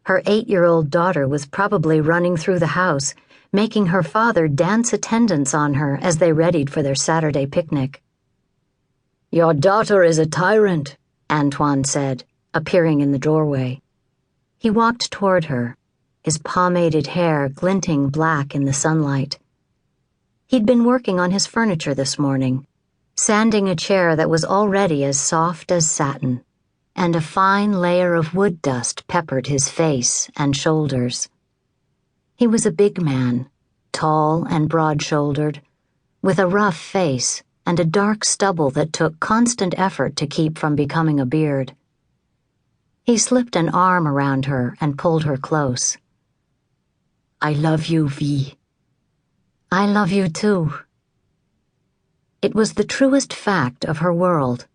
Her 8-year-old daughter was probably running through the house, making her father dance attendance on her as they readied for their Saturday picnic. "Your daughter is a tyrant," Antoine said, appearing in the doorway. He walked toward her, his pomaded hair glinting black in the sunlight. He'd been working on his furniture this morning, sanding a chair that was already as soft as satin, and a fine layer of wood dust peppered his face and shoulders. He was a big man, tall and broad-shouldered, with a rough face and a dark stubble that took constant effort to keep from becoming a beard. He slipped an arm around her and pulled her close. "I love you, Vi." "I love you too." It was the truest fact of her world.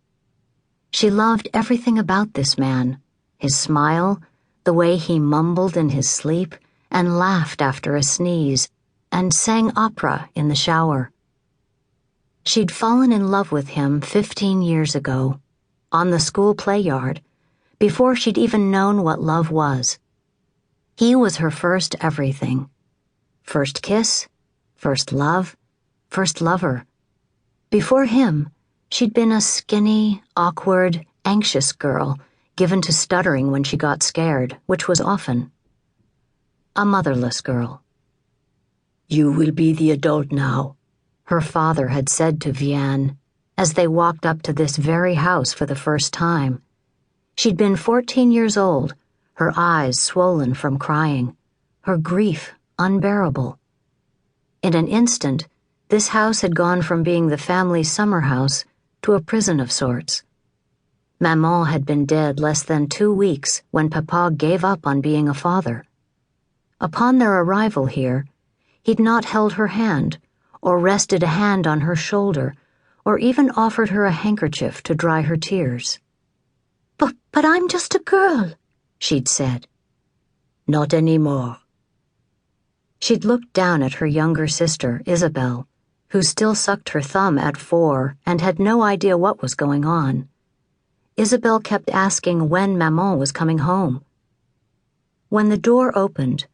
She loved everything about this man, his smile, the way he mumbled in his sleep and laughed after a sneeze, and sang opera in the shower. She'd fallen in love with him 15 years ago, on the school play yard, before she'd even known what love was. He was her first everything. First kiss, first love, first lover. Before him, she'd been a skinny, awkward, anxious girl, given to stuttering when she got scared, which was often. A motherless girl. "You will be the adult now," her father had said to Vianne, as they walked up to this very house for the first time. She'd been 14 years old, her eyes swollen from crying, her grief unbearable. In an instant, this house had gone from being the family's summer house to a prison of sorts. Maman had been dead less than 2 weeks when Papa gave up on being a father. Upon their arrival here, he'd not held her hand, or rested a hand on her shoulder, or even offered her a handkerchief to dry her tears. But I'm just a girl," she'd said. "Not anymore." She'd looked down at her younger sister, Isabelle, who still sucked her thumb at 4 and had no idea what was going on. Isabelle kept asking when Maman was coming home. When the door opened,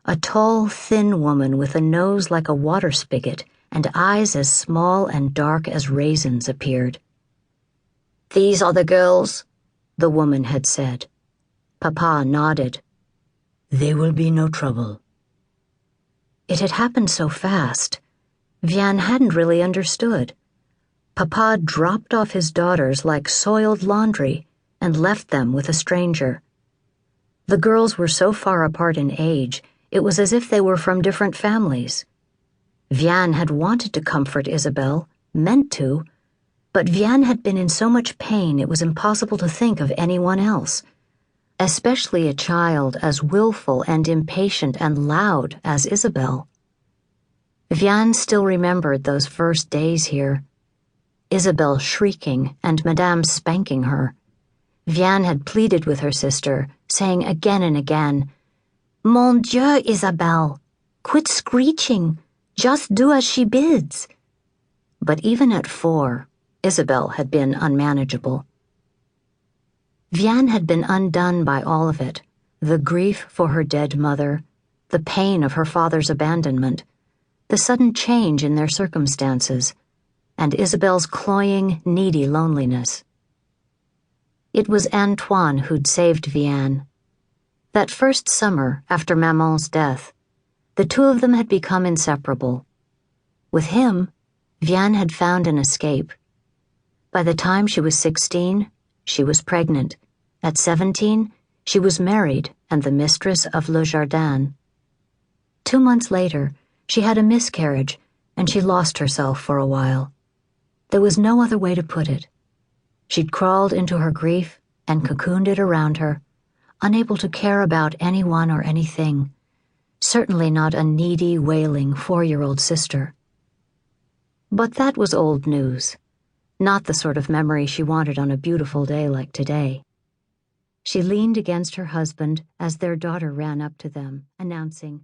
a tall, thin woman with a nose like a water spigot and eyes as small and dark as raisins appeared. "These are the girls," the woman had said. Papa nodded. "They will be no trouble." It had happened so fast. Vianne hadn't really understood. Papa dropped off his daughters like soiled laundry and left them with a stranger. The girls were so far apart in age, it was as if they were from different families. Vianne had wanted to comfort Isabelle, meant to, but Vianne had been in so much pain it was impossible to think of anyone else, especially a child as willful and impatient and loud as Isabelle. Vianne still remembered those first days here. Isabelle shrieking and Madame spanking her. Vianne had pleaded with her sister, saying again and again, "Mon Dieu, Isabelle, quit screeching. Just do as she bids." But even at 4, Isabelle had been unmanageable. Vianne had been undone by all of it, the grief for her dead mother, the pain of her father's abandonment, the sudden change in their circumstances, and Isabelle's cloying, needy loneliness. It was Antoine who'd saved Vianne. That first summer after Maman's death, the two of them had become inseparable. With him, Vianne had found an escape. By the time she was 16, she was pregnant. At 17, she was married and the mistress of Le Jardin. 2 months later, she had a miscarriage and she lost herself for a while. There was no other way to put it. She'd crawled into her grief and cocooned it around her, unable to care about anyone or anything, certainly not a needy, wailing 4-year-old sister. But that was old news, not the sort of memory she wanted on a beautiful day like today. She leaned against her husband as their daughter ran up to them, announcing,